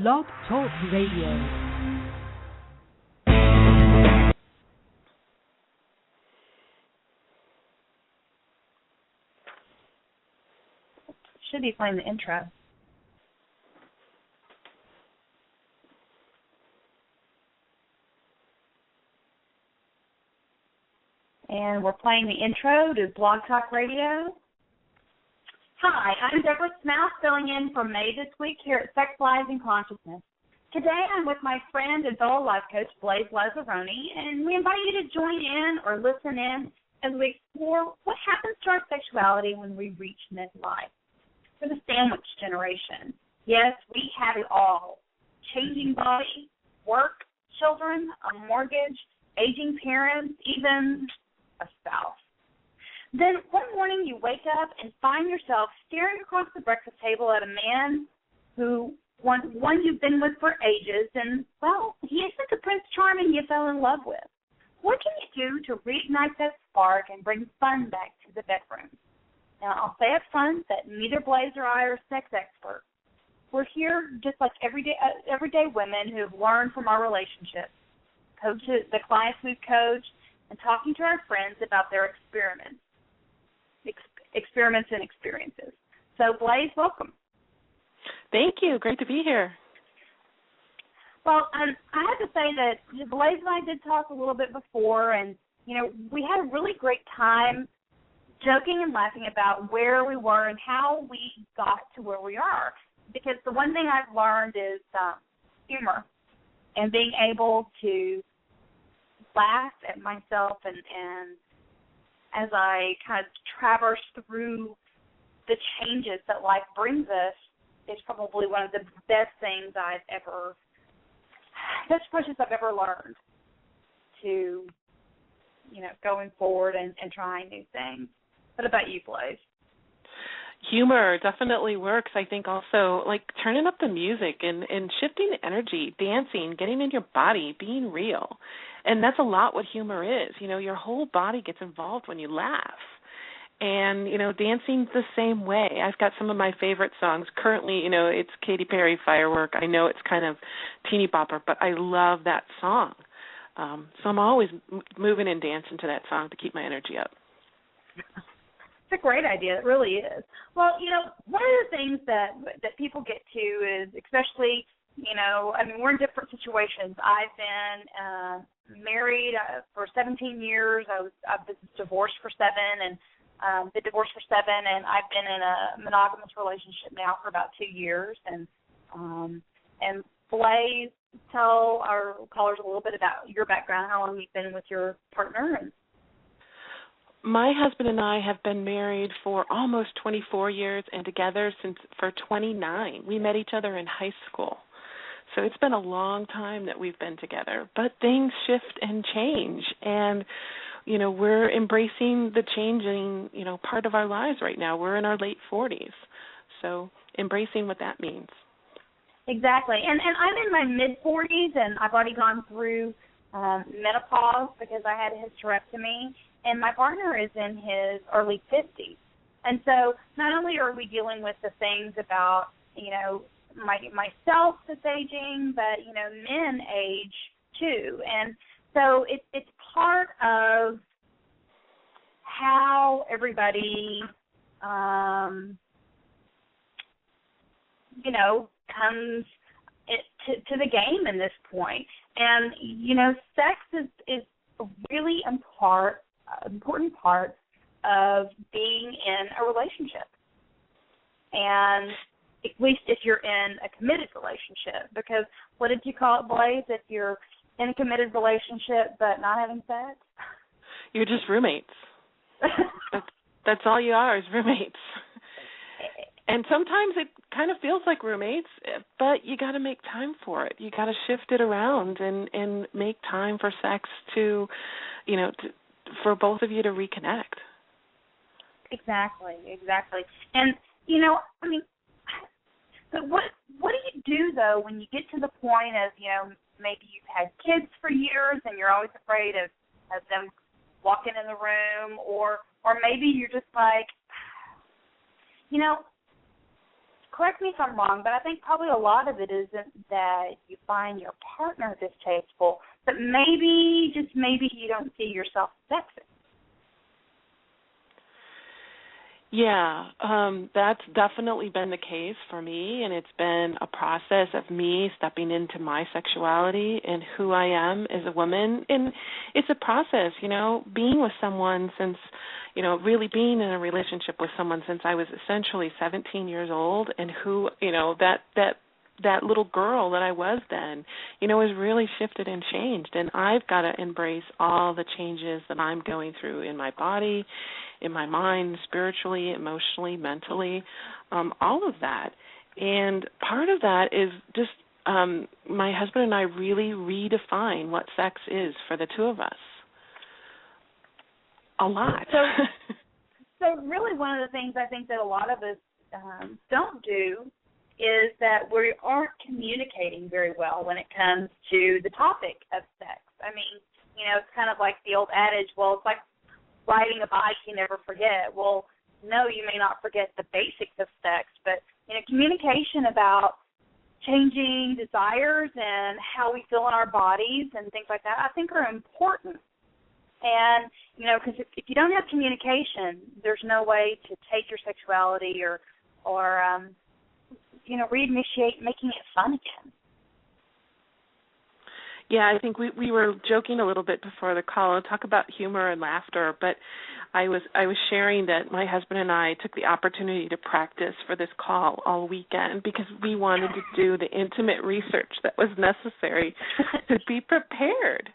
Blog Talk Radio. Should be playing the intro. And we're playing the intro to Blog Talk Radio. Hi, I'm Deborah Smouse, filling in for May this week here at Sex, Lies, and Consciousness. Today I'm with my friend and fellow life coach, Blaze Lazzaroni, and we invite you to join in or listen in as we explore what happens to our sexuality when we reach midlife. For the sandwich generation, yes, we have it all. Changing body, work, children, a mortgage, aging parents, even a spouse. Then one morning you wake up and find yourself staring across the breakfast table at a man who one you've been with for ages, and, well, he isn't the Prince Charming you fell in love with. What can you do to reignite that spark and bring fun back to the bedroom? Now, I'll say up front that neither Blaze or I are sex experts. We're here just like everyday women who have learned from our relationships, coaches, the clients we've coached, and talking to our friends about their experiments and experiences. So, Blaze, welcome. Thank you. Great to be here. Well, I have to say that Blaze and I did talk a little bit before, and, you know, we had a really great time joking and laughing about where we were and how we got to where we are. Because the one thing I've learned is humor and being able to laugh at myself and as I kind of traverse through the changes that life brings us is probably one of the best things I've ever learned to, you know, going forward and trying new things. What about you, Blaze? Humor definitely works. I think also, like, turning up the music and shifting the energy, dancing, getting in your body, being real. And that's a lot what humor is. You know, your whole body gets involved when you laugh. And, you know, dancing's the same way. I've got some of my favorite songs. Currently, you know, it's Katy Perry, Firework. I know it's kind of teeny bopper, but I love that song. So I'm always moving and dancing to that song to keep my energy up. It's a great idea. It really is. Well, you know, one of the things that people get to is, especially, you know, I mean, we're in different situations. I've been married for 17 years. I've been divorced for 7, and been divorced for 7, and I've been in a monogamous relationship now for about 2 years. And Blaze, tell our callers a little bit about your background, how long you've been with your partner. And my husband and I have been married for almost 24 years and together for 29. We met each other in high school. So it's been a long time that we've been together. But things shift and change. And, you know, we're embracing the changing, you know, part of our lives right now. We're in our late 40s. So embracing what that means. Exactly. And I'm in my mid-40s, and I've already gone through menopause because I had a hysterectomy. And my partner is in his early 50s. And so not only are we dealing with the things about, you know, myself that's aging, but, you know, men age too. And so it's part of how everybody, you know, comes to the game in this point. And, you know, sex is a really important part of being in a relationship, and at least if you're in a committed relationship, because what did you call it, Blaze, if you're in a committed relationship but not having sex? You're just roommates. That's all you are, is roommates. And sometimes it kind of feels like roommates, but you got to make time for it. You got to shift it around and make time for sex to, you know, for both of you to reconnect. Exactly. And, you know, I mean, but what do you do, though, when you get to the point of, you know, maybe you've had kids for years and you're always afraid of them walking in the room, or maybe you're just like, you know, correct me if I'm wrong, but I think probably a lot of it isn't that you find your partner distasteful, but maybe, just maybe, you don't see yourself sexy. Yeah, that's definitely been the case for me, and it's been a process of me stepping into my sexuality and who I am as a woman. And it's a process, being with someone since, really being in a relationship with someone since I was essentially 17 years old, and who, that little girl that I was then, has really shifted and changed. And I've got to embrace all the changes that I'm going through in my body, in my mind, spiritually, emotionally, mentally, all of that. And part of that is just my husband and I really redefine what sex is for the two of us. A lot. So really one of the things I think that a lot of us don't do is that we aren't communicating very well when it comes to the topic of sex. I mean, it's kind of like the old adage, well, it's like riding a bike, you never forget. Well, no, you may not forget the basics of sex, but, communication about changing desires and how we feel in our bodies and things like that, I think are important. And, because if you don't have communication, there's no way to take your sexuality or reinitiate making it fun again. Yeah, I think we were joking a little bit before the call and talk about humor and laughter, but I was sharing that my husband and I took the opportunity to practice for this call all weekend because we wanted to do the intimate research that was necessary to be prepared.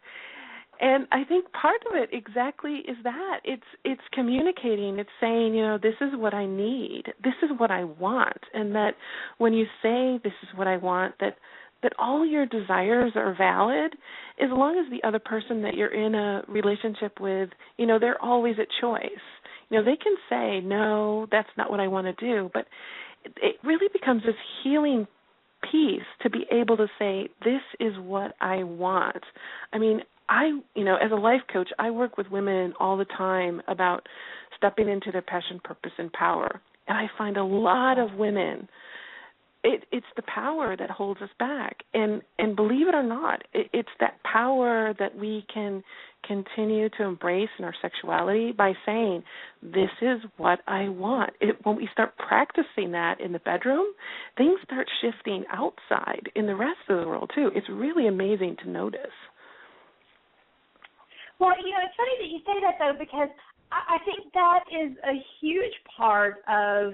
And I think part of it exactly is that. It's communicating. It's saying, this is what I need. This is what I want. And that when you say this is what I want, that all your desires are valid as long as the other person that you're in a relationship with, they're always at choice. They can say, no, that's not what I want to do. But it really becomes this healing piece to be able to say, this is what I want. I mean, as a life coach, I work with women all the time about stepping into their passion, purpose, and power. And I find a lot of women, it's the power that holds us back. And believe it or not, it's that power that we can continue to embrace in our sexuality by saying, this is what I want. When we start practicing that in the bedroom, things start shifting outside in the rest of the world, too. It's really amazing to notice. Well, it's funny that you say that, though, because I think that is a huge part of,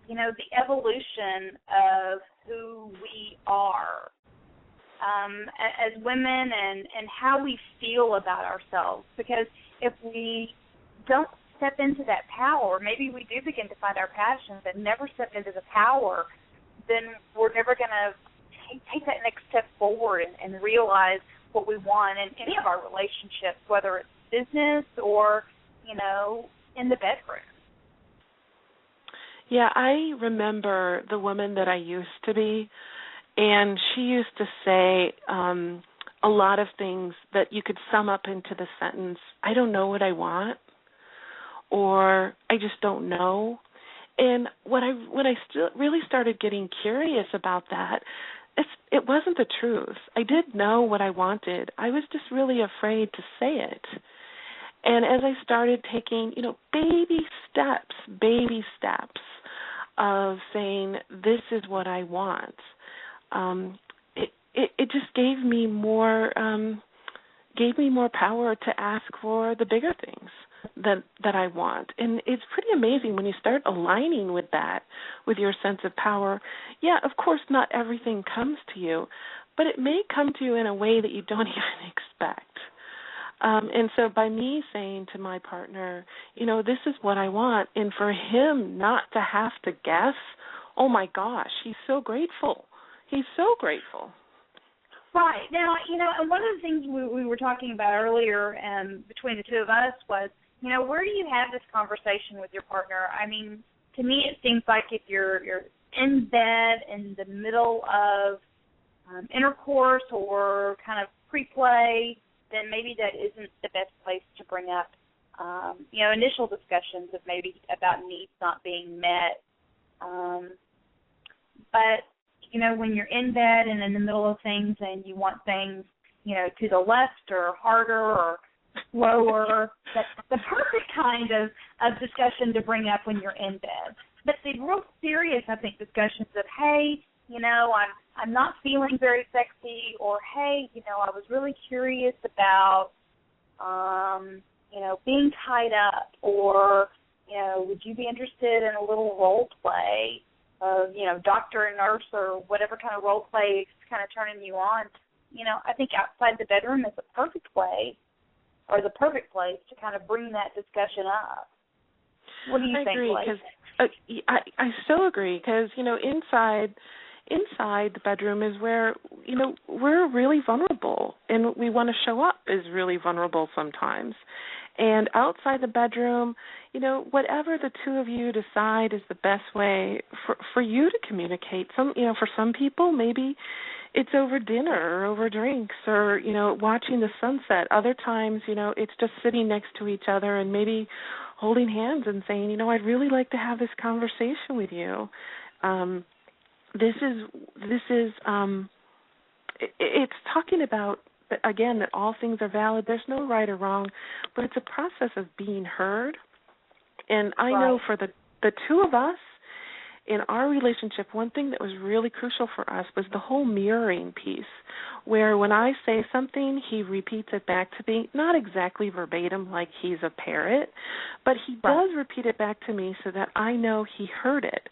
the evolution of who we are as women and how we feel about ourselves. Because if we don't step into that power, maybe we do begin to find our passions and never step into the power, then we're never going to take that next step forward and realize what we want in any of our relationships, whether it's business or, in the bedroom. Yeah, I remember the woman that I used to be, and she used to say a lot of things that you could sum up into the sentence, I don't know what I want, or I just don't know. And when I really started getting curious about that, it wasn't the truth. I did know what I wanted. I was just really afraid to say it. And as I started taking, baby steps of saying, this is what I want, it just gave me more power to ask for the bigger things that I want. And it's pretty amazing when you start aligning with that, with your sense of power. Yeah, of course, not everything comes to you, but it may come to you in a way that you don't even expect. And so by me saying to my partner, this is what I want, and for him not to have to guess, oh, my gosh, he's so grateful. He's so grateful. Right. Now, and one of the things we were talking about earlier between the two of us was, where do you have this conversation with your partner? I mean, to me it seems like if you're in bed in the middle of intercourse or kind of pre-play, then maybe that isn't the best place to bring up, initial discussions of maybe about needs not being met. But, when you're in bed and in the middle of things and you want things, to the left or harder or slower, that's the perfect kind of discussion to bring up when you're in bed. But the real serious, I think, discussions of, hey, I'm not feeling very sexy, or hey, I was really curious about, being tied up, or, would you be interested in a little role play of, doctor and nurse or whatever kind of role play is kind of turning you on. I think outside the bedroom is the perfect way, or the perfect place to kind of bring that discussion up. What do you think, Blake? I still agree, because, inside the bedroom is where, we're really vulnerable, and we want to show up as really vulnerable sometimes. And outside the bedroom, whatever the two of you decide is the best way for you to communicate. For some people, maybe it's over dinner or over drinks or, watching the sunset. Other times, it's just sitting next to each other and maybe holding hands and saying, I'd really like to have this conversation with you. It's talking about, again, that all things are valid. There's no right or wrong, but it's a process of being heard. And I know for the two of us, in our relationship, one thing that was really crucial for us was the whole mirroring piece, where when I say something, he repeats it back to me, not exactly verbatim like he's a parrot, but he does repeat it back to me so that I know he heard it.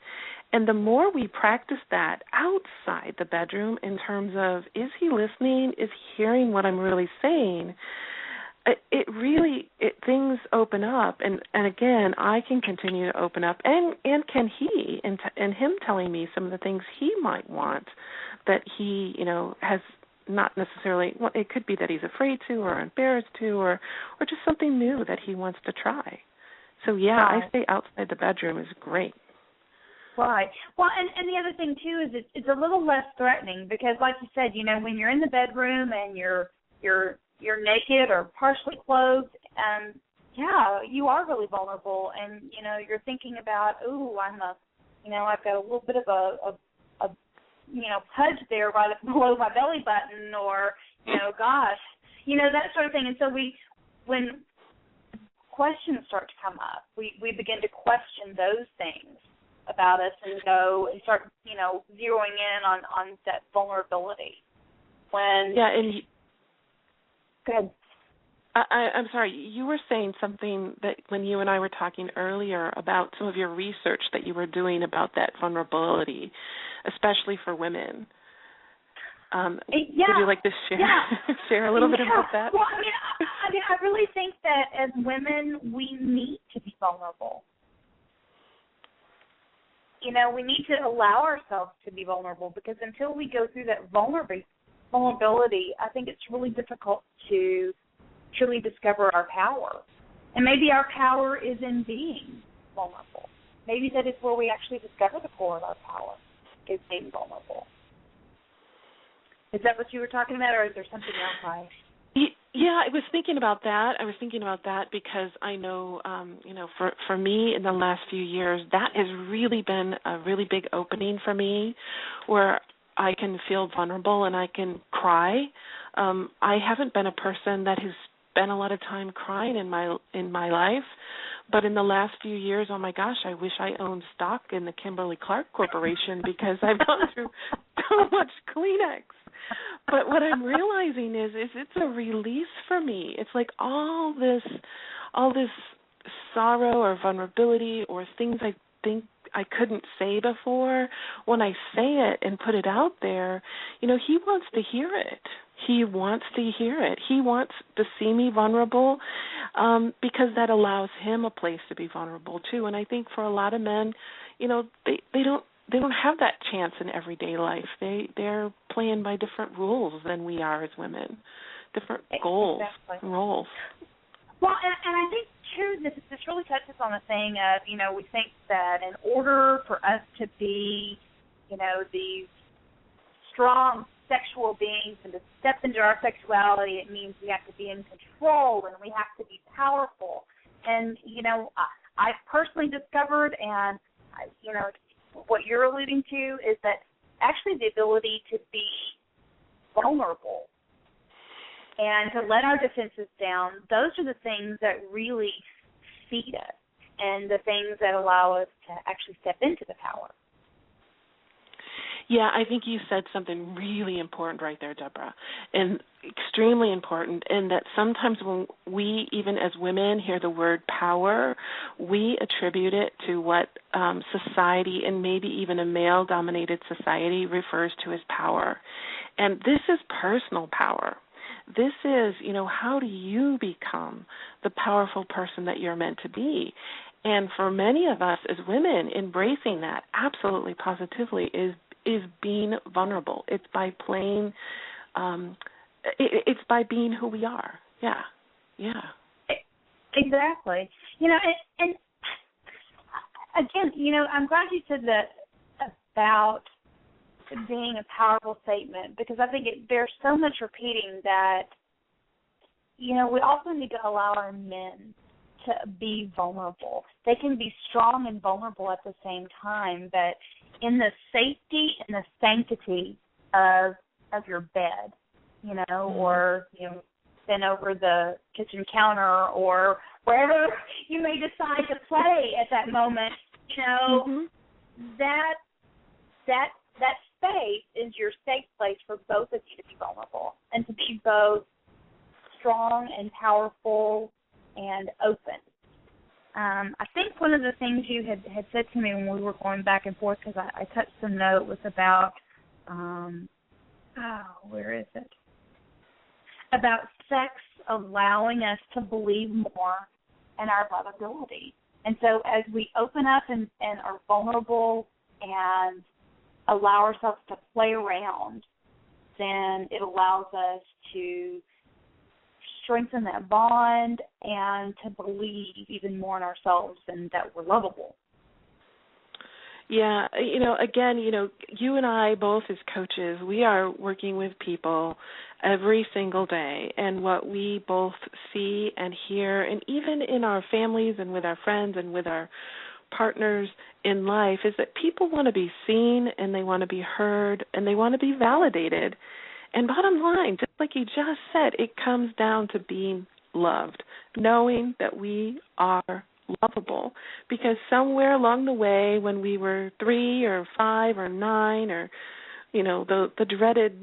And the more we practice that outside the bedroom in terms of, is he listening, is he hearing what I'm really saying, things open up, and again, I can continue to open up, and can he, and him telling me some of the things he might want that he, has not necessarily, well, it could be that he's afraid to or embarrassed to or just something new that he wants to try. So, I say outside the bedroom is great. Right. Well, and the other thing, too, is it's a little less threatening because, like you said, when you're in the bedroom and you're naked or partially clothed, you are really vulnerable, and you're thinking about, I've got a little bit of a pudge there right below my belly button, or gosh, that sort of thing. And so when questions start to come up, we begin to question those things about us and go and start zeroing in on that vulnerability. Good. I'm sorry, you were saying something that when you and I were talking earlier about some of your research that you were doing about that vulnerability, especially for women. Would you like to share a little bit about that? Well, I really think that as women, we need to be vulnerable. We need to allow ourselves to be vulnerable, because until we go through that vulnerability, I think it's really difficult to truly discover our power. And maybe our power is in being vulnerable. Maybe that is where we actually discover the core of our power, is being vulnerable. Is that what you were talking about, or is there something else I was thinking about that. Because I know, for me in the last few years, that has really been a really big opening for me, where I can feel vulnerable and I can cry. I haven't been a person that has spent a lot of time crying in my life, but in the last few years, oh my gosh, I wish I owned stock in the Kimberly-Clark Corporation, because I've gone through so much Kleenex. But what I'm realizing is it's a release for me. It's like all this sorrow or vulnerability or things I think I couldn't say before. When I say it and put it out there, he wants to hear it. He wants to hear it. He wants to see me vulnerable, because that allows him a place to be vulnerable too. And I think for a lot of men, they don't have that chance in everyday life. They're playing by different rules than we are as women, different goals and roles. Well, and I think, too, this really touches on the thing of, we think that in order for us to be, these strong sexual beings and to step into our sexuality, it means we have to be in control and we have to be powerful. And, I've personally discovered, and, what you're alluding to is that actually the ability to be vulnerable and to let our defenses down. Those are the things that really feed us and the things that allow us to actually step into the power. Yeah, I think you said something really important right there, Deborah, and extremely important, in that sometimes when we, even as women, hear the word power, we attribute it to what society, and maybe even a male-dominated society, refers to as power. And this is personal power. This is, how do you become the powerful person that you're meant to be? And for many of us as women, embracing that absolutely positively is being vulnerable. It's by playing, it's by being who we are. Yeah. Exactly. And again, I'm glad you said that about being a powerful statement, because I think it bears so much repeating that, we also need to allow our men to be vulnerable. They can be strong and vulnerable at the same time, but in the safety and the sanctity of your bed, or then over the kitchen counter or wherever you may decide to play at that moment, that space is your safe place for both of you to be vulnerable and to be both strong and powerful and open. I think one of the things you had said to me when we were going back and forth, because I touched the note, was about, where is it? About sex allowing us to believe more in our lovability. And so as we open up and are vulnerable and allow ourselves to play around, then it allows us to strengthen that bond and to believe even more in ourselves and that we're lovable. Yeah, again, you and I both as coaches, we are working with people every single day, and what we both see and hear, and even in our families and with our friends and with our partners in life, is that people want to be seen and they want to be heard and they want to be validated. And bottom line, just like you just said, it comes down to being loved, knowing that we are lovable. Because somewhere along the way, when we were 3 or 5 or 9, or the dreaded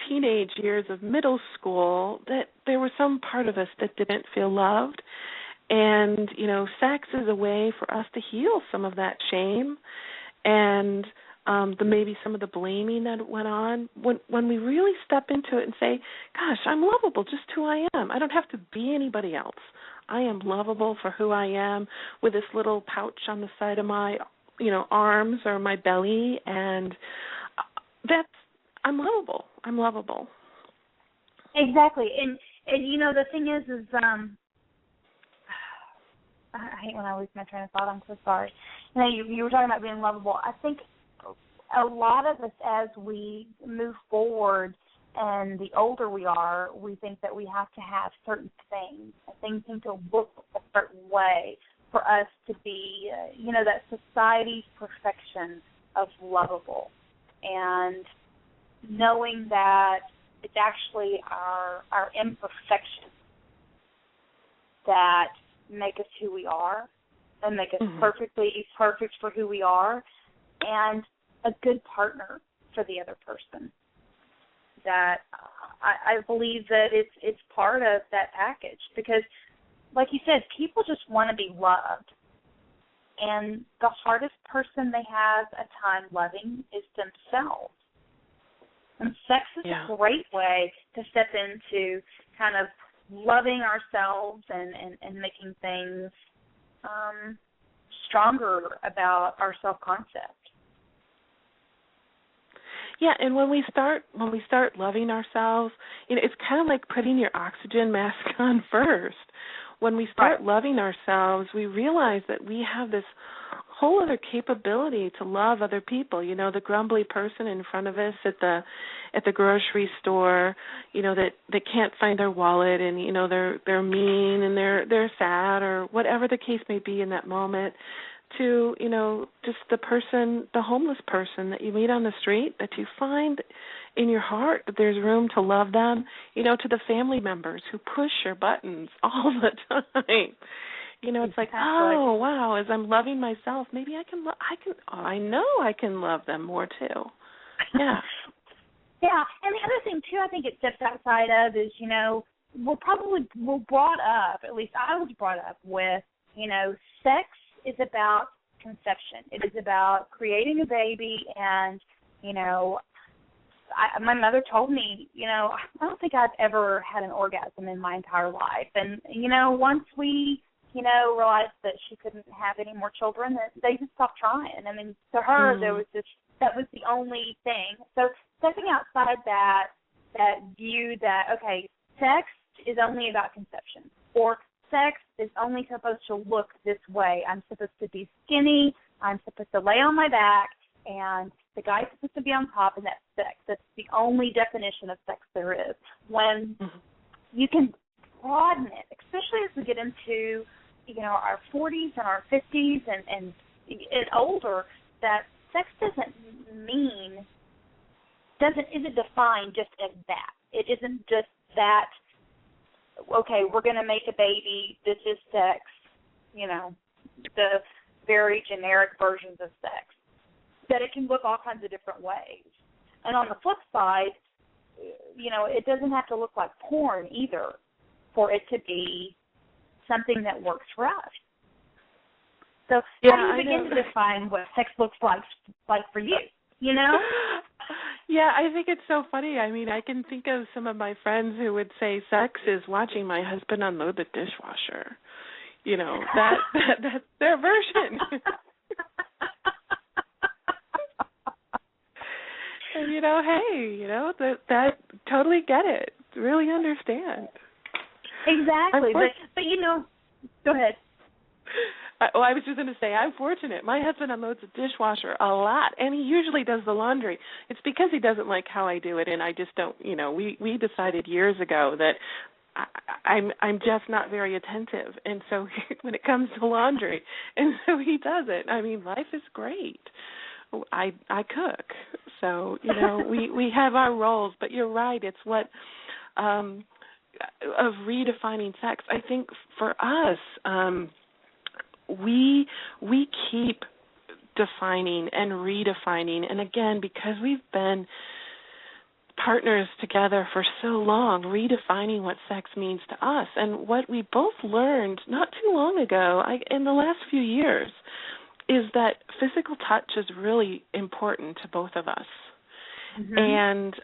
teenage years of middle school, that there was some part of us that didn't feel loved. And sex is a way for us to heal some of that shame and maybe some of the blaming that went on. When we really step into it and say, gosh, I'm lovable just who I am. I don't have to be anybody else. I am lovable for who I am, with this little pouch on the side of my, arms or my belly, and I'm lovable. I'm lovable. Exactly. And the thing is I hate when I lose my train of thought. I'm so sorry. You were talking about being lovable. I think a lot of us, as we move forward and the older we are, we think that we have to have certain things. Things need to look a certain way for us to be, that society's perfection of lovable. And knowing that it's actually our imperfections that make us who we are and make us perfect for who we are, and a good partner for the other person. That I believe that it's part of that package, because, like you said, people just want to be loved. And the hardest person they have a time loving is themselves. And sex is a great way to step into kind of loving ourselves and making things stronger about our self-concept. Yeah, and when we start loving ourselves, it's kind of like putting your oxygen mask on first. When we start loving ourselves, we realize that we have this whole other capability to love other people. The grumbly person in front of us at the grocery store, that can't find their wallet, and they're mean and they're sad, or whatever the case may be in that moment. to, just the homeless person that you meet on the street, that you find in your heart that there's room to love them, to the family members who push your buttons all the time. It's like, oh, wow, as I'm loving myself, maybe I know I can love them more too. Yeah. Yeah, and the other thing, too, I think it steps outside of is, we're brought up, at least I was brought up with, sex is about conception. It is about creating a baby, and, my mother told me, I don't think I've ever had an orgasm in my entire life. And, once we, realized that she couldn't have any more children, they just stopped trying. I mean, to her, that was the only thing. So stepping outside that view that, okay, sex is only about conception, or sex is only supposed to look this way. I'm supposed to be skinny. I'm supposed to lay on my back, and the guy's supposed to be on top, and that's sex. That's the only definition of sex there is. When you can broaden it, especially as we get into, our 40s and our 50s and older, that sex isn't defined just as that. It isn't just that, okay, we're going to make a baby, this is sex, the very generic versions of sex, that it can look all kinds of different ways. And on the flip side, it doesn't have to look like porn either for it to be something that works for us. So how do you begin to define what sex looks like for you, Yeah, I think it's so funny. I mean, I can think of some of my friends who would say sex is watching my husband unload the dishwasher. That's their version. And, hey, that totally get it. Really understand. Exactly. But go ahead. I was just going to say, I'm fortunate. My husband unloads the dishwasher a lot, and he usually does the laundry. It's because he doesn't like how I do it, and I just don't, we decided years ago that I'm just not very attentive, and so when it comes to laundry, and so he does it. I mean, life is great. I cook, so, we have our roles, but you're right. It's what, of redefining sex. I think for us, we keep defining and redefining, and again, because we've been partners together for so long, redefining what sex means to us. And what we both learned not too long ago, in the last few years, is that physical touch is really important to both of us. And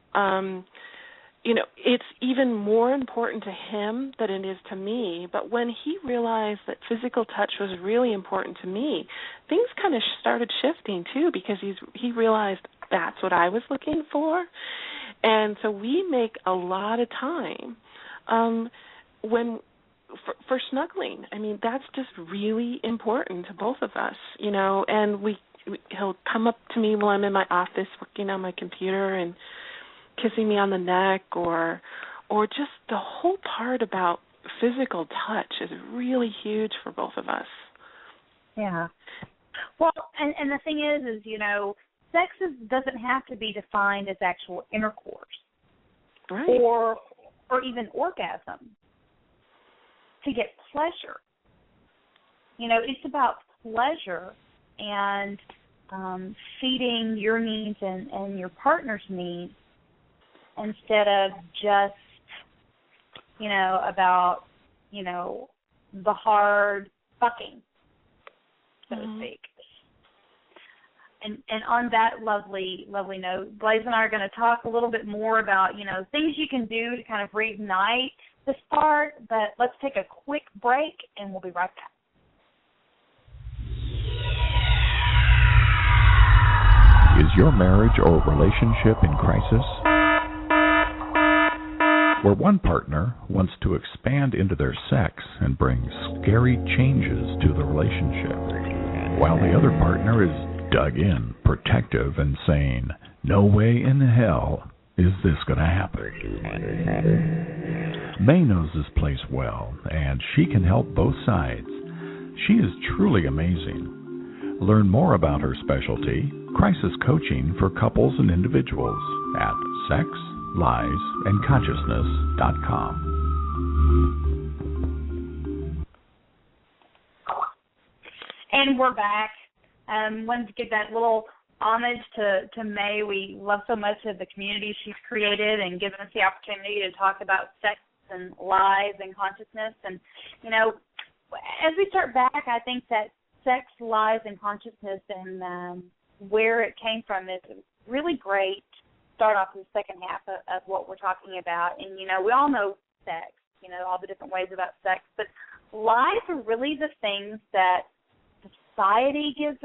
it's even more important to him than it is to me. But when he realized that physical touch was really important to me, things kind of started shifting too, because he realized that's what I was looking for. And so we make a lot of time for snuggling. I mean, that's just really important to both of us, and he'll come up to me while I'm in my office working on my computer and kissing me on the neck, or just the whole part about physical touch is really huge for both of us. Yeah. Well, and the thing is sex doesn't have to be defined as actual intercourse, right, or even orgasm to get pleasure. It's about pleasure and feeding your needs and your partner's needs, instead of just, about, the hard fucking, so to speak. And on that lovely note, Blaze and I are going to talk a little bit more about, things you can do to kind of reignite the spark, but let's take a quick break, and we'll be right back. Is your marriage or relationship in crisis? Where one partner wants to expand into their sex and bring scary changes to the relationship, while the other partner is dug in, protective, and saying, no way in hell is this going to happen. May knows this place well, and she can help both sides. She is truly amazing. Learn more about her specialty, crisis coaching for couples and individuals, at sexliesandconsciousness.com. And we're back. Wanted to give that little homage to May. We love so much of the community she's created and given us the opportunity to talk about sex and lies and consciousness. And, you know, as we start back, I think that sex, lies, and consciousness and where it came from is really great. Start off in the second half of what we're talking about. And, you know, we all know sex, you know, all the different ways about sex, but lies are really the things that society has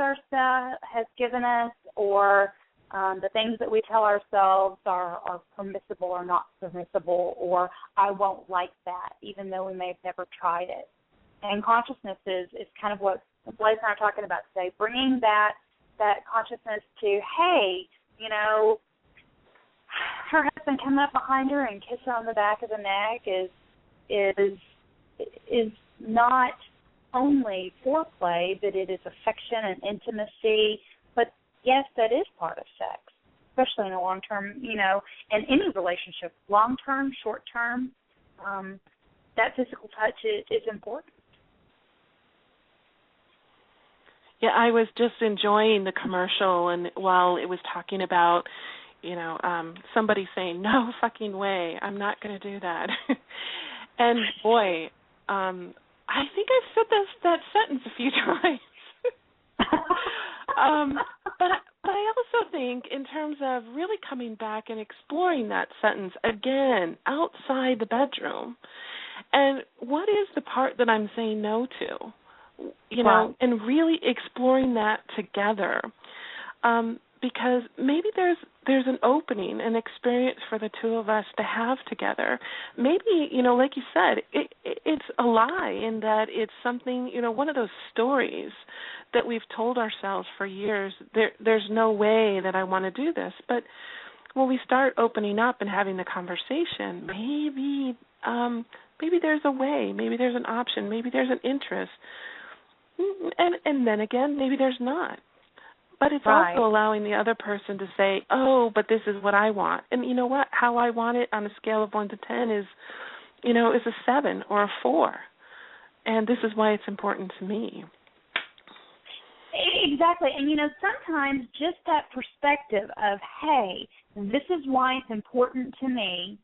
given us, or the things that we tell ourselves are permissible or not permissible, or I won't like that, even though we may have never tried it. And consciousness is kind of what Blaise and I are talking about today, bringing that consciousness to, hey, you know, her husband coming up behind her and kiss her on the back of the neck is not only foreplay, but it is affection and intimacy. But yes, that is part of sex, especially in a long-term, you know, and any relationship, long-term, short-term, that physical touch is important. Yeah, I was just enjoying the commercial, and while it was talking about, you know, somebody saying, no fucking way, I'm not going to do that. And boy, I think I've said that sentence a few times. But I also think in terms of really coming back and exploring that sentence again outside the bedroom, and what is the part that I'm saying no to, you know, and really exploring that together, because maybe there's an opening, an experience for the two of us to have together. Maybe, you know, like you said, it's a lie in that it's something, you know, one of those stories that we've told ourselves for years. There's no way that I want to do this. But when we start opening up and having the conversation, maybe there's a way, maybe there's an option, maybe there's an interest. And then again, maybe there's not. But it's also allowing the other person to say, oh, but this is what I want. And you know what? How I want it on a scale of 1 to 10 is, you know, is a 7 or a 4. And this is why it's important to me. Exactly. And, you know, sometimes just that perspective of, hey, this is why it's important to me,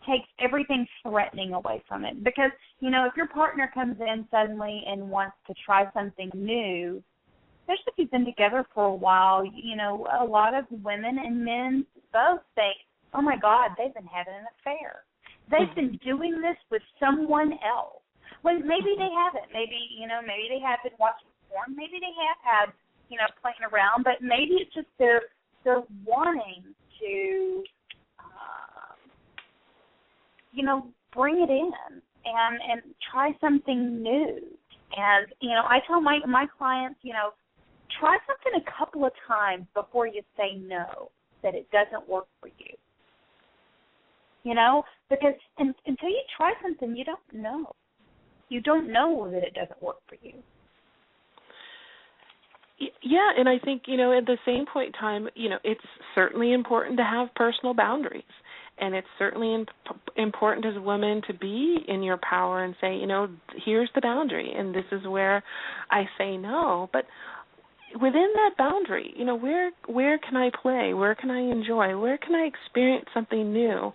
takes everything threatening away from it. Because, you know, if your partner comes in suddenly and wants to try something new, especially if you've been together for a while, you know, a lot of women and men both think, oh, my God, they've been having an affair. They've been doing this with someone else. Well, maybe they haven't. Maybe, you know, maybe they have been watching porn. Maybe they have had, you know, playing around. But maybe it's just they're wanting to, you know, bring it in and try something new. And, you know, I tell my clients, you know, try something a couple of times before you say no, that it doesn't work for you. You know, because until you try something, you don't know. You don't know that it doesn't work for you. Yeah, and I think, you know, at the same point in time, you know, it's certainly important to have personal boundaries. And it's certainly important as a woman to be in your power and say, you know, here's the boundary, and this is where I say no. But within that boundary, you know, where can I play? Where can I enjoy? Where can I experience something new?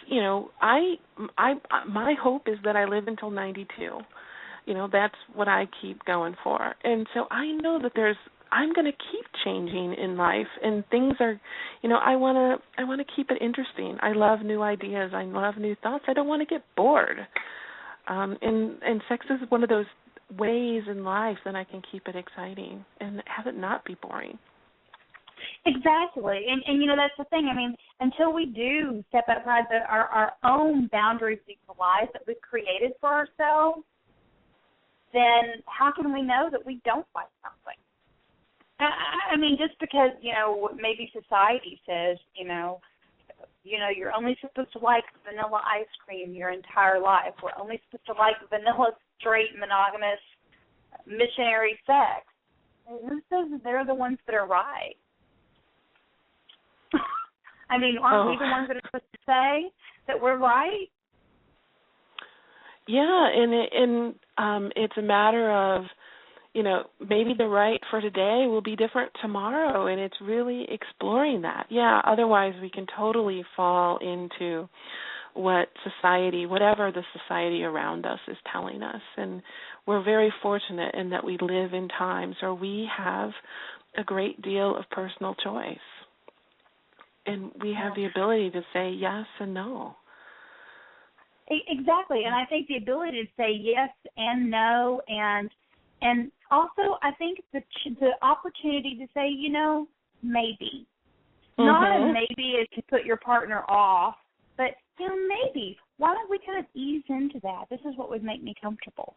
You know, my hope is that I live until 92. You know, that's what I keep going for. And so I know that I'm going to keep changing in life, and things are, you know, I want to keep it interesting. I love new ideas. I love new thoughts. I don't want to get bored. And sex is one of those ways in life that I can keep it exciting and have it not be boring. Exactly. And you know, that's the thing. I mean, until we do step outside our own boundaries, the lives that we've created for ourselves, then how can we know that we don't like something? I mean, just because, you know, maybe society says, you know, you're only supposed to like vanilla ice cream your entire life. We're only supposed to like vanilla, straight, monogamous, missionary sex. Who says that they're the ones that are right? I mean, aren't we the ones that are supposed to say that we're right? Yeah, and it's a matter of, maybe the right for today will be different tomorrow, and it's really exploring that. Yeah, otherwise we can totally fall into what society, whatever the society around us is telling us. And we're very fortunate in that we live in times where we have a great deal of personal choice. And we have the ability to say yes and no. Exactly. And I think the ability to say yes and no, and also I think the opportunity to say, maybe. Mm-hmm. Not a maybe is to put your partner off, but, maybe. Why don't we kind of ease into that? This is what would make me comfortable.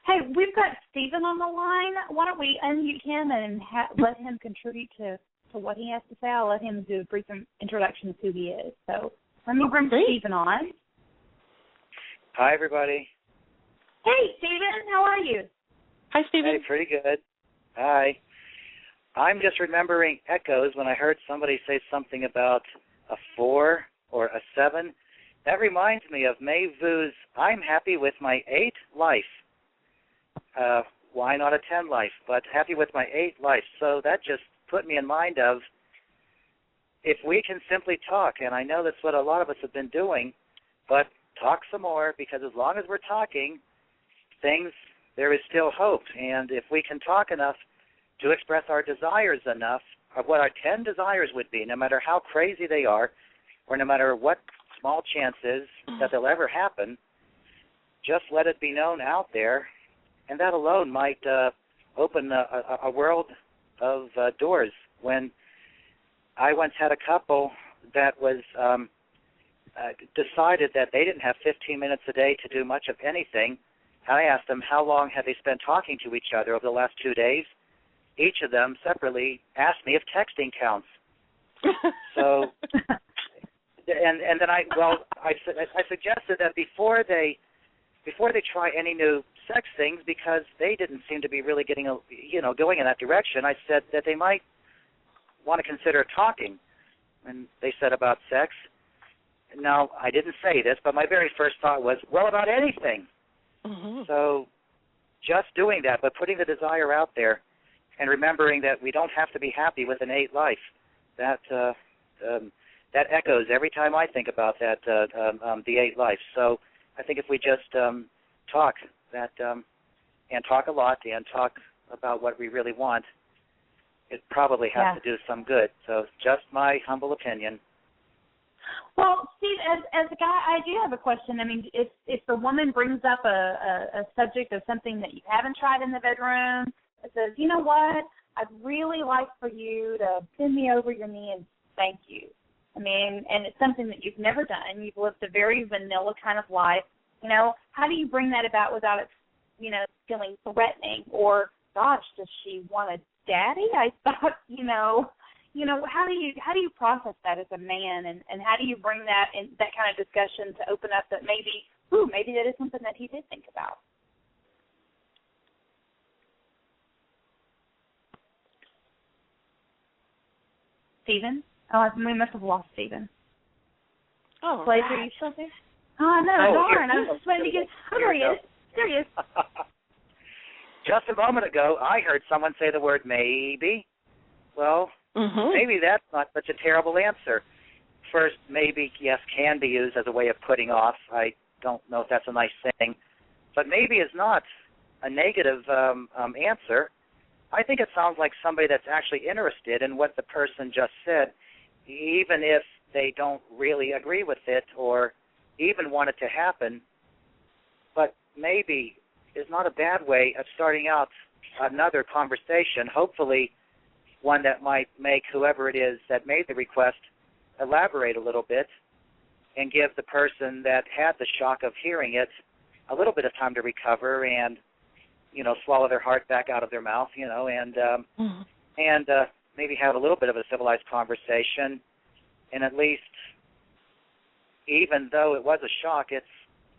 Hey, we've got Stephen on the line. Why don't we unmute him and let him contribute to what he has to say? I'll let him do a brief introduction of who he is. So let me bring Stephen on. Hi, everybody. Hey, Stephen. How are you? Hi, Stephen. Hey, pretty good. Hi. I'm just remembering echoes when I heard somebody say something about a 4 or a 7. That reminds me of Mae Vu's I'm happy with my 8 life. Why not a 10 life? But happy with my 8 life. So that just put me in mind of if we can simply talk, and I know that's what a lot of us have been doing, but talk some more, because as long as we're talking, there is still hope. And if we can talk enough to express our desires enough of what our 10 desires would be, no matter how crazy they are, or no matter what small chance is that they'll ever happen, just let it be known out there, and that alone might open a world of doors. When I once had a couple that was decided that they didn't have 15 minutes a day to do much of anything, I asked them how long had they spent talking to each other over the last 2 days. Each of them separately asked me if texting counts. So, and then I suggested that before they try any new sex things, because they didn't seem to be really getting going in that direction, I said that they might want to consider talking. And they said about sex. Now, I didn't say this, but my very first thought was, well, about anything. Mm-hmm. So just doing that, but putting the desire out there and remembering that we don't have to be happy with an 8 life. That echoes every time I think about that, the 8 life. So I think if we just talk and talk a lot and talk about what we really want, it probably has to do some good. So just my humble opinion. Well, Steve, as a guy, I do have a question. I mean, if the woman brings up a subject of something that you haven't tried in the bedroom, it says, you know what, I'd really like for you to bend me over your knee and thank you. I mean, and it's something that you've never done. You've lived a very vanilla kind of life. How do you bring that about without it, feeling threatening? Or, gosh, does she want a daddy? I thought, how do you process that as a man, and how do you bring that in that kind of discussion to open up that maybe that is something that he did think about? Stephen? Oh, we must have lost Stephen. Oh, Blaze, are you still there? Oh, no, darn. I was just waiting to get... Oh, there he is. There he is. Just a moment ago, I heard someone say the word maybe. Well, maybe that's not such a terrible answer. First, maybe, yes, can be used as a way of putting off. I don't know if that's a nice thing. But maybe is not a negative answer. I think it sounds like somebody that's actually interested in what the person just said, even if they don't really agree with it or even want it to happen. But maybe is not a bad way of starting out another conversation, hopefully one that might make whoever it is that made the request elaborate a little bit and give the person that had the shock of hearing it a little bit of time to recover and, swallow their heart back out of their mouth, and maybe have a little bit of a civilized conversation. And at least, even though it was a shock, it's,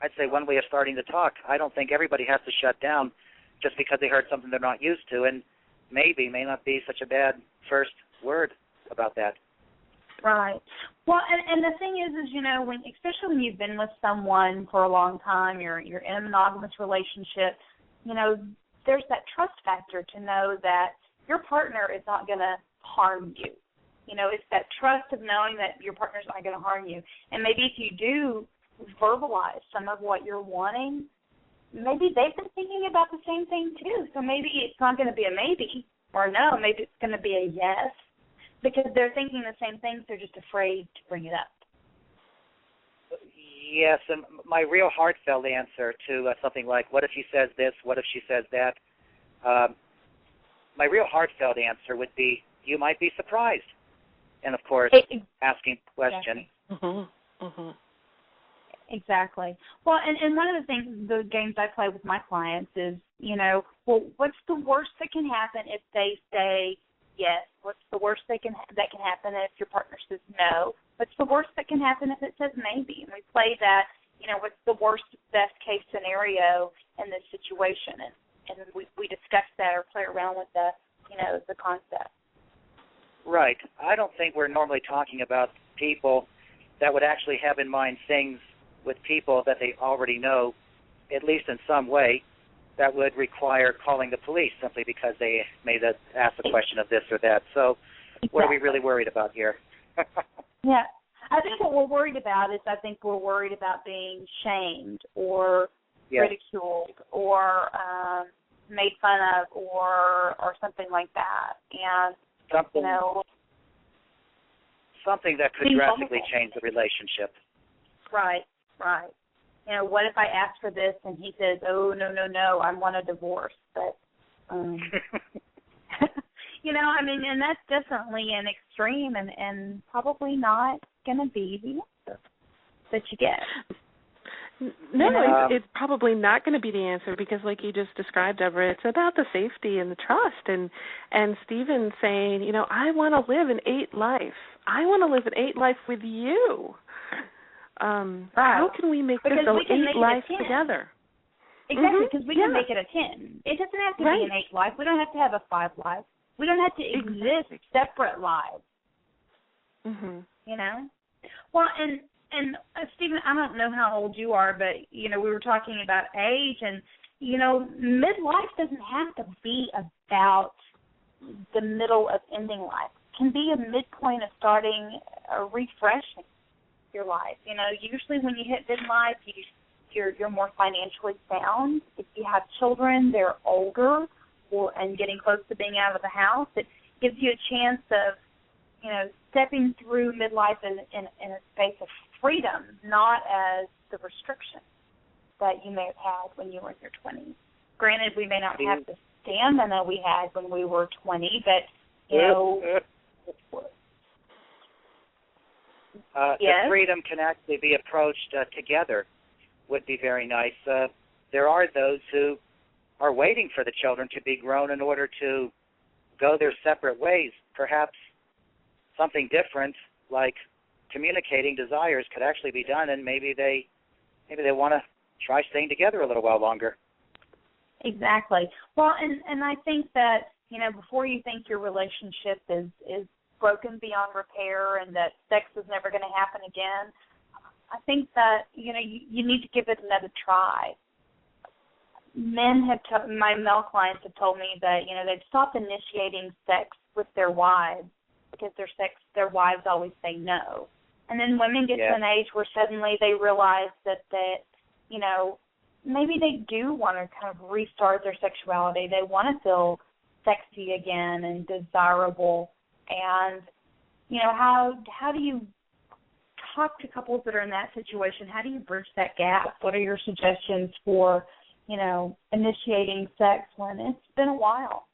I'd say, one way of starting to talk. I don't think everybody has to shut down just because they heard something they're not used to. And maybe may not be such a bad first word about that. Right. Well, and the thing is, especially when you've been with someone for a long time, you're in a monogamous relationship, there's that trust factor to know that your partner is not going to harm you. It's that trust of knowing that your partner's not going to harm you. And maybe if you do verbalize some of what you're wanting, maybe they've been thinking about the same thing too. So maybe it's not going to be a maybe or a no. Maybe it's going to be a yes, because they're thinking the same things. They're just afraid to bring it up. Yes, and my real heartfelt answer to something like, what if he says this, what if she says that, my real heartfelt answer would be, you might be surprised. And, of course, asking the question. Exactly. Well, and one of the things, the games I play with my clients is, what's the worst that can happen if they say yes? What's the worst that can happen if your partner says no? What's the worst that can happen if it says maybe? And we play that, what's the worst, best case scenario in this situation? And we discuss that or play around with the concept. Right. I don't think we're normally talking about people that would actually have in mind things with people that they already know, at least in some way, that would require calling the police simply because they may have asked a question of this or that. So what are we really worried about here? Yeah. I think what we're worried about is we're worried about being shamed or ridiculed or made fun of or something like that. And, something that could drastically change the relationship. Right. What if I ask for this and he says, oh, no, I want a divorce. But, and that's definitely an extreme and probably not going to be the answer that you get. No, it's probably not going to be the answer because, like you just described, Deborah, it's about the safety and the trust. And Stephen's saying, I want to live an 8 life. I want to live an 8 life with you. How can we make this an 8 life together? Exactly, because we can make it a 10. It doesn't have to be an 8 life. We don't have to have a 5 life. We don't have to exist separate lives. Well, and Stephen, I don't know how old you are, but we were talking about age, and midlife doesn't have to be about the middle of ending life. It can be a midpoint of starting refreshing your life. Usually when you hit midlife, you're more financially sound. If you have children, they're older and getting close to being out of the house. It gives you a chance of stepping through midlife in a space of freedom, not as the restriction that you may have had when you were in your 20s. Granted, we may not have the stamina we had when we were 20, but, the freedom can actually be approached together would be very nice. There are those who are waiting for the children to be grown in order to go their separate ways. Perhaps something different, like communicating desires, could actually be done, and maybe they want to try staying together a little while longer. Exactly. Well, and I think that before you think your relationship is broken beyond repair and that sex is never going to happen again, I think that you need to give it another try. My male clients have told me that they've stopped initiating sex with their wives because their wives always say no. And then women get to an age where suddenly they realize that maybe they do want to kind of restart their sexuality. They want to feel sexy again and desirable. And, how do you talk to couples that are in that situation? How do you bridge that gap? What are your suggestions for, initiating sex when it's been a while?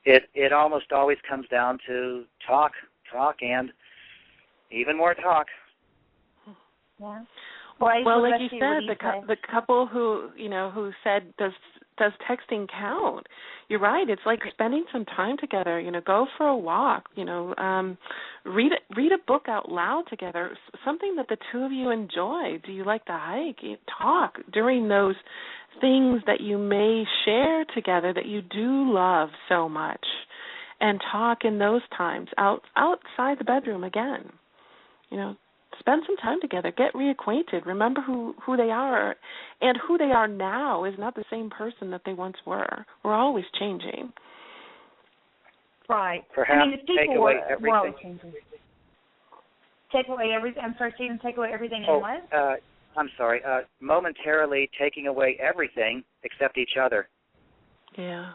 It almost always comes down to talk, and even more talk. Yeah. Well, like you said, the couple who said, does texting count? You're right. It's like spending some time together. Go for a walk. Read a book out loud together. Something that the two of you enjoy. Do you like to hike? Talk during those things that you may share together that you do love so much, and talk in those times outside the bedroom again. Spend some time together, get reacquainted, remember who they are, and who they are now is not the same person that they once were. We're always changing. Right. Perhaps take away everything. We're always changing. Take away everything. I'm sorry, Stephen. Take away everything and what? I'm sorry. Momentarily taking away everything except each other. Yeah.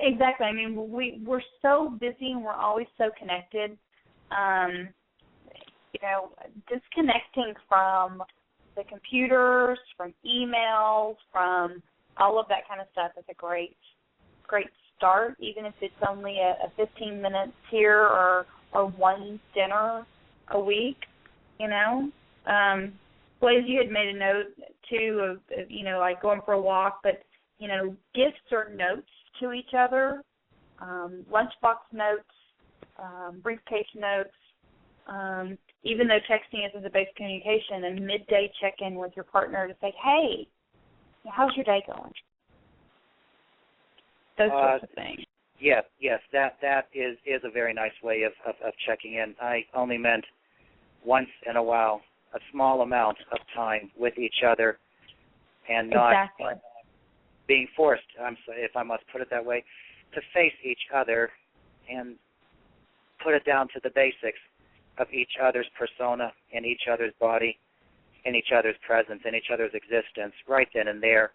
Exactly. I mean, we're so busy and we're always so connected. Disconnecting from the computers, from emails, from all of that kind of stuff is a great start, even if it's only a 15 minutes here or one dinner a week, Blaze, you had made a note, too, of like going for a walk, but, gifts or notes to each other, lunchbox notes, briefcase notes, even though texting isn't the base communication, a midday check-in with your partner to say, hey, how's your day going? Those sorts of things. Yes, that is a very nice way of checking in. I only meant once in a while, a small amount of time with each other, and not being forced, if I must put it that way, to face each other and put it down to the basics of each other's persona, in each other's body, in each other's presence, in each other's existence, right then and there,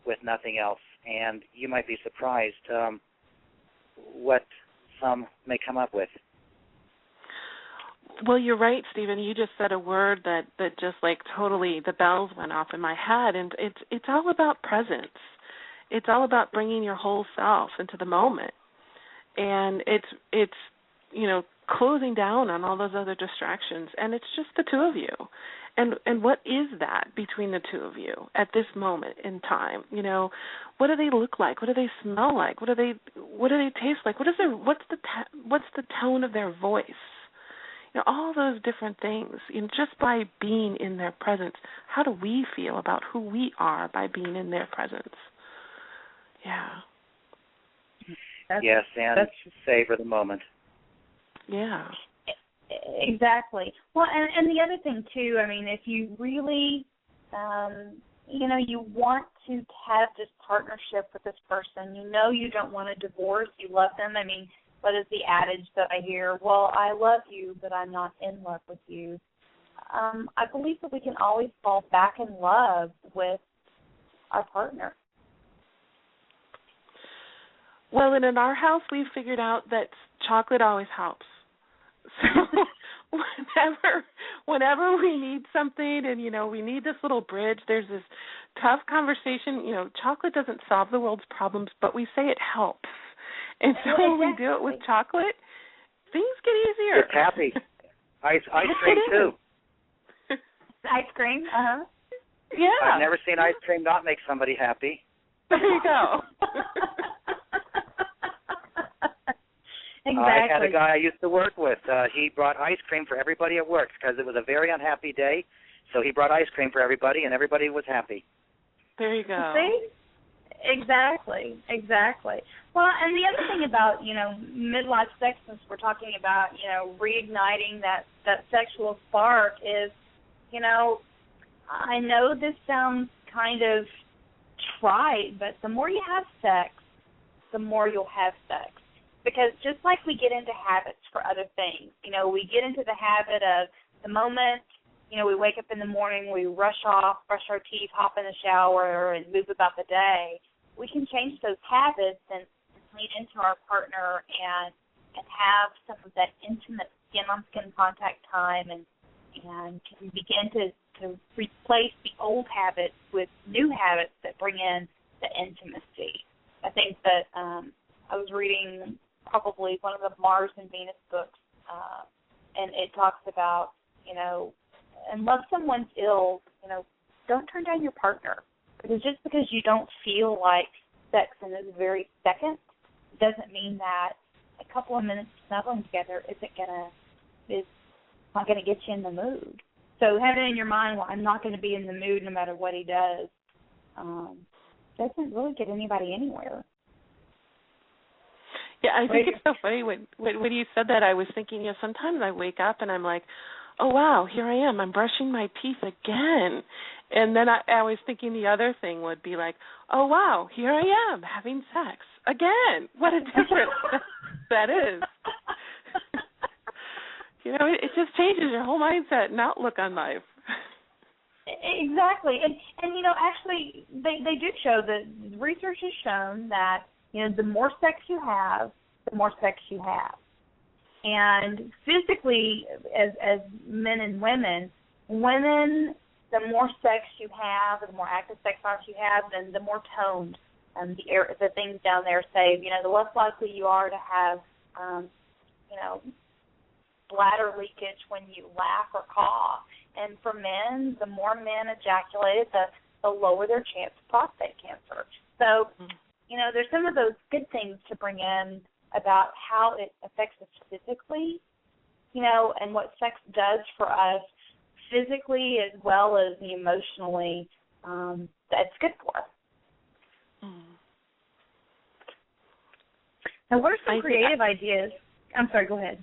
with nothing else. And you might be surprised what some may come up with. Well, you're right, Stephen. You just said a word that just like totally the bells went off in my head, and it's all about presence. It's all about bringing your whole self into the moment, and it's closing down on all those other distractions, and it's just the two of you. And what is that between the two of you at this moment in time? What do they look like? What do they smell like? What do they taste like? What's the tone of their voice? All those different things. Just by being in their presence, how do we feel about who we are by being in their presence? Yeah. Yes, and savor the moment. Yeah. Exactly. Well, and the other thing, too, I mean, if you really, you want to have this partnership with this person, you don't want a divorce, you love them. I mean, what is the adage that I hear? Well, I love you, but I'm not in love with you. I believe that we can always fall back in love with our partner. Well, and in our house, we've figured out that chocolate always helps. So whenever we need something and, we need this little bridge, there's this tough conversation, chocolate doesn't solve the world's problems, but we say it helps. And so when we do it with chocolate, things get easier. It's happy. Ice cream, too. Ice cream? Uh-huh. Yeah. I've never seen ice cream not make somebody happy. There you go. Exactly. I had a guy I used to work with. He brought ice cream for everybody at work because it was a very unhappy day. So he brought ice cream for everybody, and everybody was happy. There you go. See? Exactly. Well, and the other thing about, midlife sex, since we're talking about, reigniting that sexual spark is, I know this sounds kind of trite, but the more you have sex, the more you'll have sex. Because just like we get into habits for other things, we get into the habit of the moment, we wake up in the morning, we rush off, brush our teeth, hop in the shower, and move about the day. We can change those habits and lead into our partner and have some of that intimate skin-on-skin contact time and can begin to replace the old habits with new habits that bring in the intimacy. I think that I was reading probably one of the Mars and Venus books, and it talks about, unless someone's ill, don't turn down your partner. Because just because you don't feel like sex in this very second doesn't mean that a couple of minutes snuggling together is not gonna get you in the mood. So have it in your mind, well, I'm not going to be in the mood no matter what he does. doesn't really get anybody anywhere. Yeah, I think it's so funny when you said that. I was thinking, sometimes I wake up and I'm like, oh wow, here I am. I'm brushing my teeth again, and then I was thinking the other thing would be like, oh wow, here I am having sex again. What a difference that is. It just changes your whole mindset and outlook on life. Exactly, and actually, they do show that research has shown that the more sex you have, the more sex you have, and physically, as men and women, the more sex you have, the more active sex life you have, then the more toned the things down there say. The less likely you are to have, bladder leakage when you laugh or cough. And for men, the more men ejaculate, the lower their chance of prostate cancer. So, there's some of those good things to bring in about how it affects us physically, and what sex does for us physically as well as emotionally. That's good for us. Now, what are some creative ideas? I'm sorry, go ahead.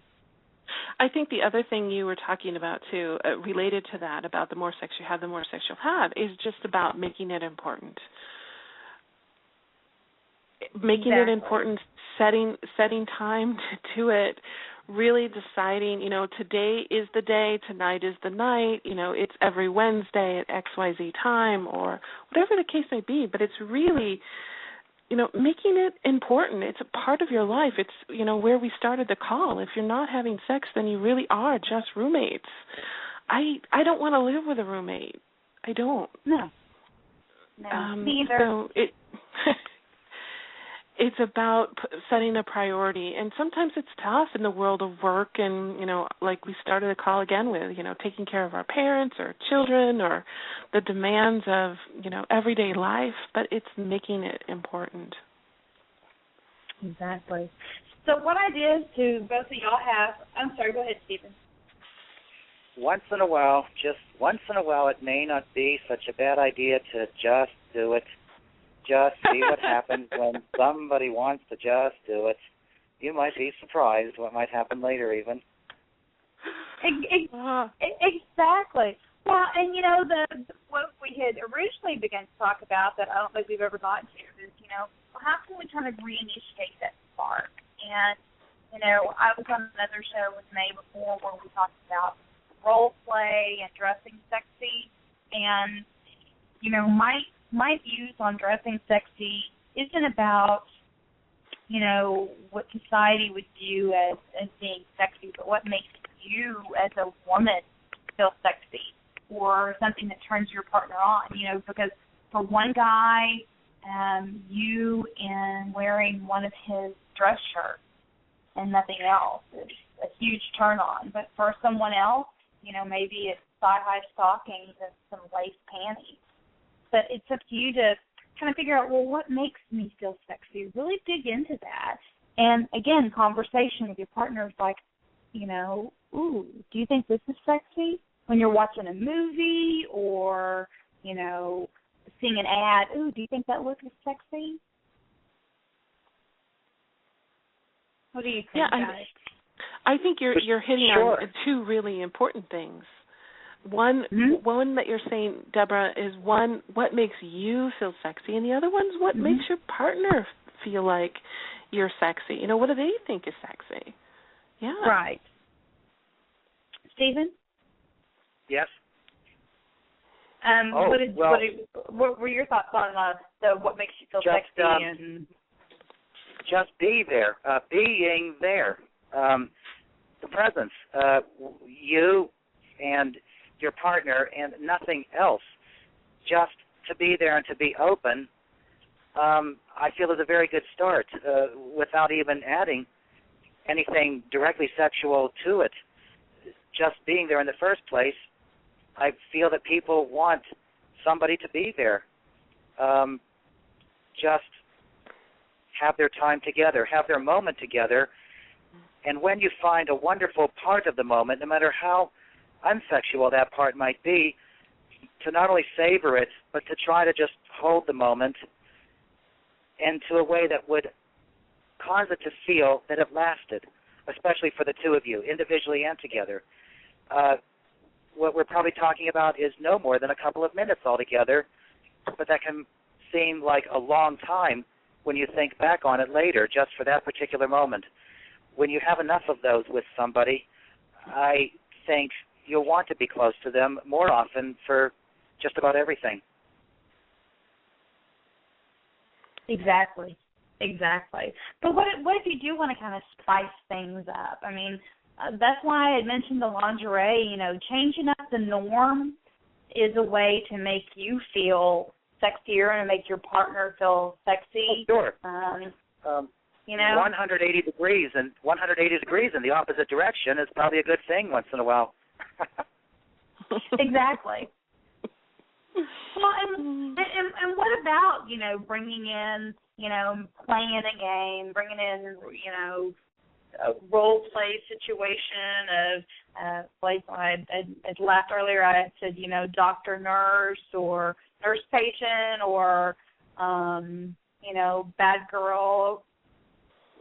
I think the other thing you were talking about, too, related to that, about the more sex you have, the more sex you'll have, is just about making it important. Making it important, setting time to do it, really deciding, today is the day, tonight is the night, it's every Wednesday at XYZ time, or whatever the case may be, but it's really, making it important. It's a part of your life. It's, where we started the call. If you're not having sex, then you really are just roommates. I don't want to live with a roommate. I don't. No. Neither. So it's about setting a priority, and sometimes it's tough in the world of work and, like we started the call again with, taking care of our parents or children or the demands of, everyday life, but it's making it important. Exactly. So what ideas do both of y'all have? I'm sorry, go ahead, Stephen. Once in a while, it may not be such a bad idea to just do it. Just see what happens when somebody wants to just do it. You might be surprised what might happen later even. Exactly. Well, and what we had originally begun to talk about that I don't think we've ever gotten to is, how can we kind of reinitiate that spark? And, I was on another show with May before where we talked about role play and dressing sexy, and, my views on dressing sexy isn't about, what society would view as being sexy, but what makes you as a woman feel sexy, or something that turns your partner on, because for one guy, you in wearing one of his dress shirts and nothing else is a huge turn on. But for someone else, maybe it's thigh-high stockings and some lace panties. But it's up to you to kind of figure out, well, what makes me feel sexy? Really dig into that. And, again, conversation with your partner is like, ooh, do you think this is sexy? When you're watching a movie or, seeing an ad, ooh, do you think that look is sexy? What do you think, guys? I think you're hitting on two really important things. One that you're saying, Deborah, is one, what makes you feel sexy, and the other one's what makes your partner feel like you're sexy. What do they think is sexy? Yeah. Right. Stephen? Yes. What were your thoughts on what makes you feel sexy? And just be there, being there, the presence, you and your partner, and nothing else. Just to be there and to be open, I feel is a very good start, without even adding anything directly sexual to it. Just being there in the first place, I feel that people want somebody to be there. Just have their time together, have their moment together, and when you find a wonderful part of the moment, no matter how unsexual that part might be, to not only savor it, but to try to just hold the moment and to a way that would cause it to feel that it lasted, especially for the two of you, individually and together. What we're probably talking about is no more than a couple of minutes altogether, but that can seem like a long time when you think back on it later, just for that particular moment. When you have enough of those with somebody, I think you'll want to be close to them more often for just about everything. Exactly. But what if you do want to kind of spice things up? I mean, that's why I mentioned the lingerie. You know, changing up the norm is a way to make you feel sexier and make your partner feel sexy. Oh, sure. You know, 180 degrees in the opposite direction is probably a good thing once in a while. Exactly. Well, and what about, you know, bringing in, you know, playing a game, bringing in, you know, a role play situation of, like I laughed earlier, I said, you know, doctor, nurse, or nurse patient, or, you know, bad girl,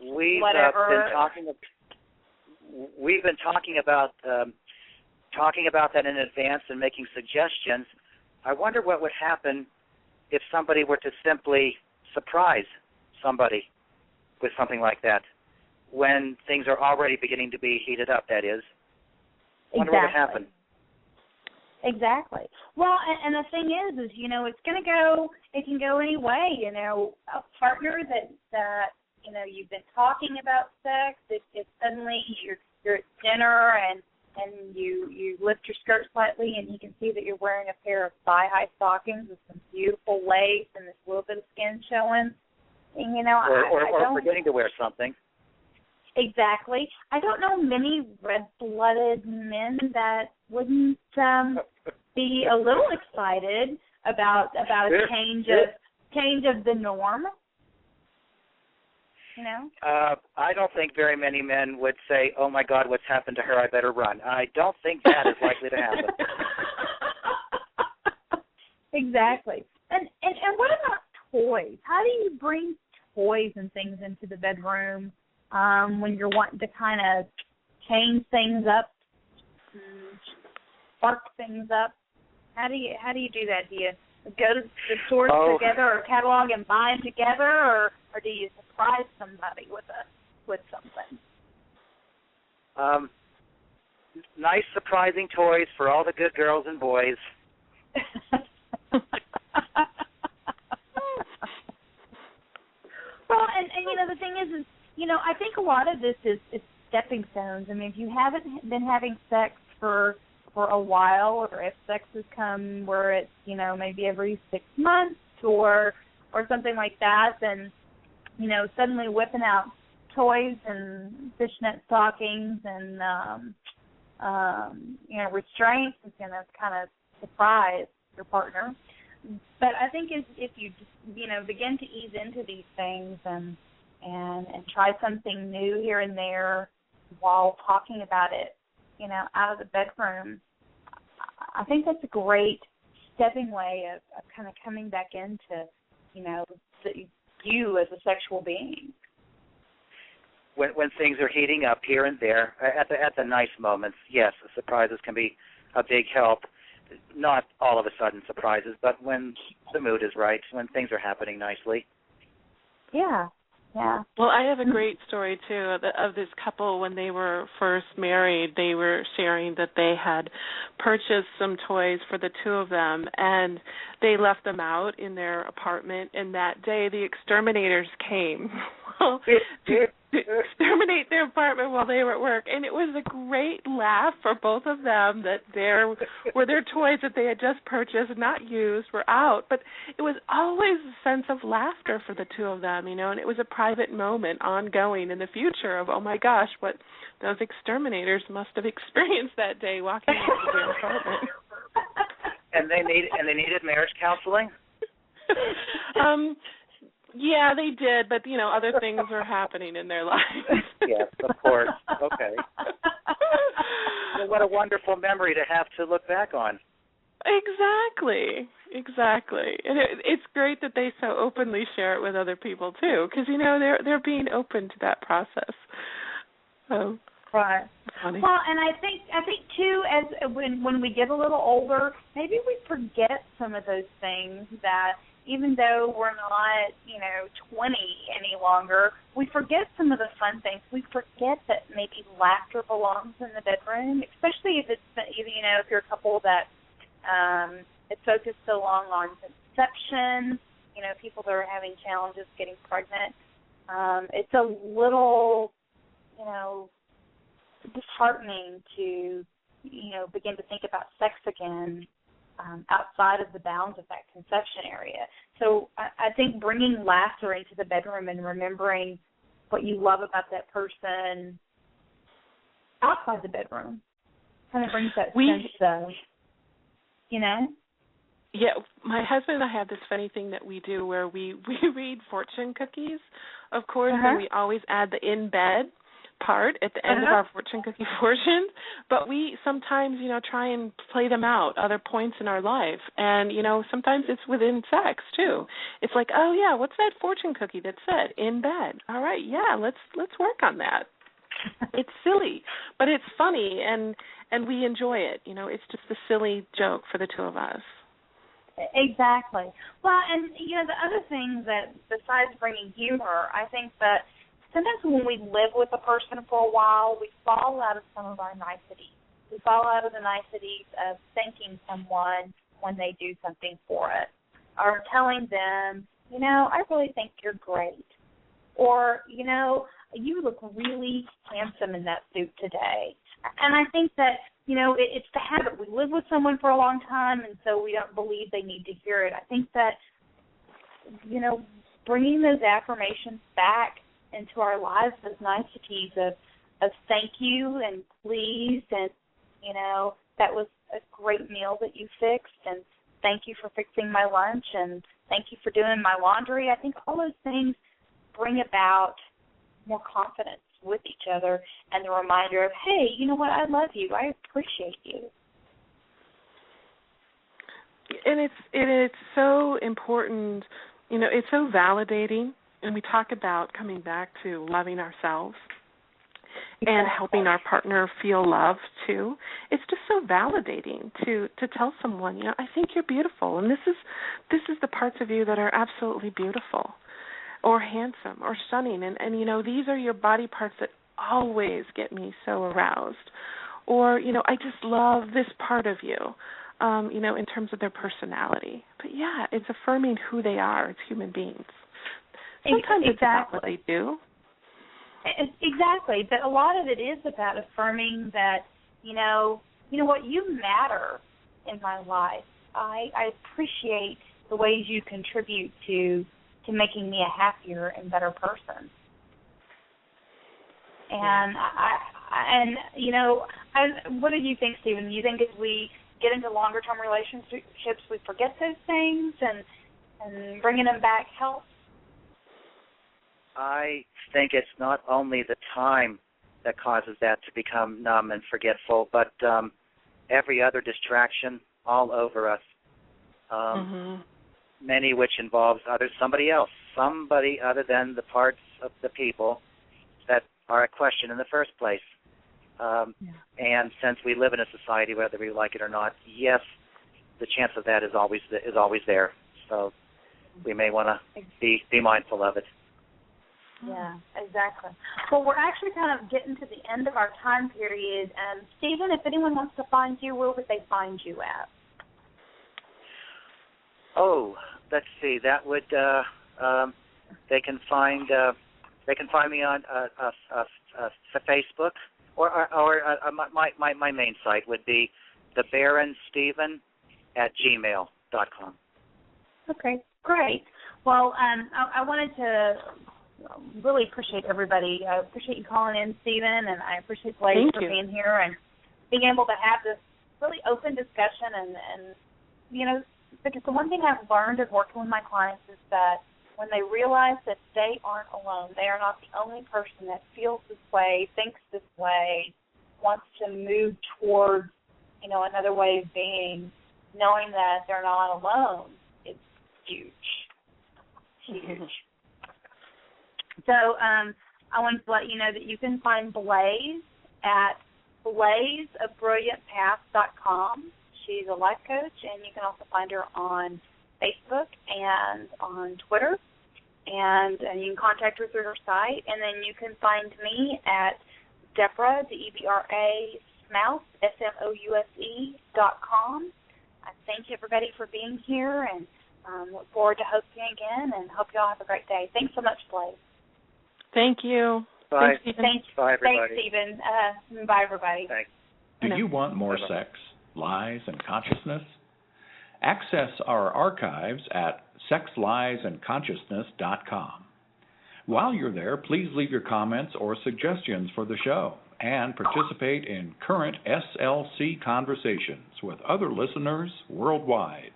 whatever. We've been talking about that in advance and making suggestions. I wonder what would happen if somebody were to simply surprise somebody with something like that when things are already beginning to be heated up, that is. I wonder what would happen. Exactly. Well, and the thing is, you know, it can go any way, you know, a partner that you know, you've been talking about sex, if suddenly you're at dinner and you lift your skirt slightly and you can see that you're wearing a pair of thigh-high stockings with some beautiful lace and this little bit of skin showing. And, you know, or forgetting to wear something. Exactly. I don't know many red-blooded men that wouldn't be a little excited about a change of the norm. You know? I don't think very many men would say, "Oh my God, what's happened to her? I better run." I don't think that is likely to happen. Exactly. And what about toys? How do you bring toys and things into the bedroom when you're wanting to kind of change things up, spark things up? How do you do that? Do you go to the stores together or catalog and buy them together, or do you surprise somebody with something? Nice, surprising toys for all the good girls and boys. Well, and you know, the thing is, you know, I think a lot of this is stepping stones. I mean, if you haven't been having sex for a while, or if sex has come where it's, you know, maybe every 6 months or something like that, then, you know, suddenly whipping out toys and fishnet stockings and, you know, restraints is going to kind of surprise your partner. But I think if you just, you know, begin to ease into these things and try something new here and there while talking about it, you know, out of the bedroom, I think that's a great stepping way of kind of coming back into, you know, you as a sexual being. When things are heating up here and there, at the nice moments, yes, surprises can be a big help. Not all of a sudden surprises, but when the mood is right, when things are happening nicely. Yeah. Yeah. Well, I have a great story, too, of this couple when they were first married. They were sharing that they had purchased some toys for the two of them, and they left them out in their apartment, and that day the exterminators came to exterminate their apartment while they were at work. And it was a great laugh for both of them that there were their toys that they had just purchased, not used, were out. But it was always a sense of laughter for the two of them, you know, and it was a private moment ongoing in the future of, oh, my gosh, what those exterminators must have experienced that day walking into their apartment. And they needed marriage counseling? Yeah, they did, but, you know, other things were happening in their lives. Yes, of course. Okay. Well, what a wonderful memory to have to look back on. Exactly. And it's great that they so openly share it with other people too, because they're being open to that process. Right. Funny. Well, and I think too, as when we get a little older, maybe we forget some of those things that even though we're not 20 any longer, we forget some of the fun things. We forget that maybe laughter belongs in the bedroom, especially if it's if you're a couple that is focused so long on conception. People that are having challenges getting pregnant. It's a little disheartening to begin to think about sex again outside of the bounds of that conception area. So I think bringing laughter into the bedroom and remembering what you love about that person outside the bedroom kind of brings that sense of, Yeah, my husband and I have this funny thing that we do where we read fortune cookies, of course, and we always add the in bed part at the end of our fortune cookie portion, but we sometimes, try and play them out other points in our life, and, sometimes it's within sex, too. It's like, oh, yeah, what's that fortune cookie that said in bed? All right, yeah, let's work on that. It's silly, but it's funny, and we enjoy it. It's just a silly joke for the two of us. Exactly. Well, and, the other thing that, besides bringing humor, I think that sometimes when we live with a person for a while, we fall out of some of our niceties. We fall out of the niceties of thanking someone when they do something for us, or telling them, I really think you're great, or, you look really handsome in that suit today. And I think that, it's the habit. We live with someone for a long time, and so we don't believe they need to hear it. I think that, bringing those affirmations back into our lives, those niceties of thank you and please, and, that was a great meal that you fixed, and thank you for fixing my lunch, and thank you for doing my laundry. I think all those things bring about more confidence with each other and the reminder of, hey, you know what, I love you. I appreciate you. And it's so important, it's so validating. And we talk about coming back to loving ourselves and helping our partner feel loved too. It's just so validating to tell someone, I think you're beautiful, and this is the parts of you that are absolutely beautiful, or handsome, or stunning, and these are your body parts that always get me so aroused, or I just love this part of you, in terms of their personality. But yeah, it's affirming who they are as human beings. Sometimes it's about what they do. Exactly, but a lot of it is about affirming that, what, you matter in my life. I appreciate the ways you contribute to making me a happier and better person. And what do you think, Stephen? Do you think as we get into longer-term relationships, we forget those things and bringing them back helps? I think it's not only the time that causes that to become numb and forgetful, but every other distraction all over us, many which involves somebody else, somebody other than the parts of the people that are at question in the first place. And since we live in a society, whether we like it or not, yes, the chance of that is always there. So we may want to be mindful of it. Yeah, exactly. Well, we're actually kind of getting to the end of our time period. Stephen, if anyone wants to find you, where would they find you at? Oh, let's see. That would they can find me on Facebook, or my main site would be thebaronstephen@gmail.com. Okay, great. Well, I wanted to really appreciate everybody. I appreciate you calling in, Stephen, and I appreciate the ladies for being here and being able to have this really open discussion. And because the one thing I've learned of working with my clients is that when they realize that they aren't alone, they are not the only person that feels this way, thinks this way, wants to move towards, another way of being, knowing that they're not alone is huge. Huge. So I wanted to let you know that you can find Blaze at blazeofbrilliantpaths.com. She's a life coach, and you can also find her on Facebook and on Twitter. And you can contact her through her site. And then you can find me at Deborah, D-E-B-R-A, Smouse, SMOUSE.com. I thank everybody for being here, and look forward to hosting again, and hope you all have a great day. Thanks so much, Blaze. Thank you. Bye. Thanks, Bye, everybody. Thanks, Stephen. Bye, everybody. Thanks. Do you want more sex, lies, and consciousness? Access our archives at sexliesandconsciousness.com. While you're there, please leave your comments or suggestions for the show and participate in current SLC conversations with other listeners worldwide.